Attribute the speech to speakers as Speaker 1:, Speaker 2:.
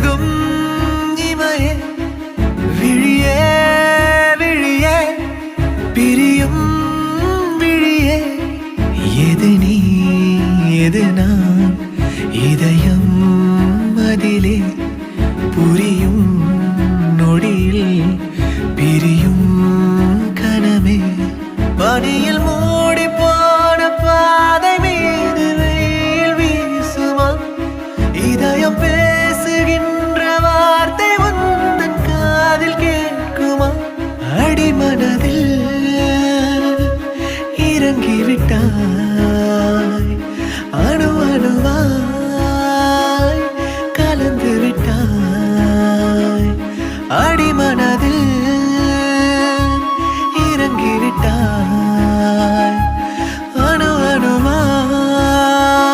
Speaker 1: விலகும் இமையே விழியே விழியே பிரியும் விழியே எது நீ எது நான் இதயம் அதிலே புரியும் நொடியில் பிரியும் கனமே பனியில்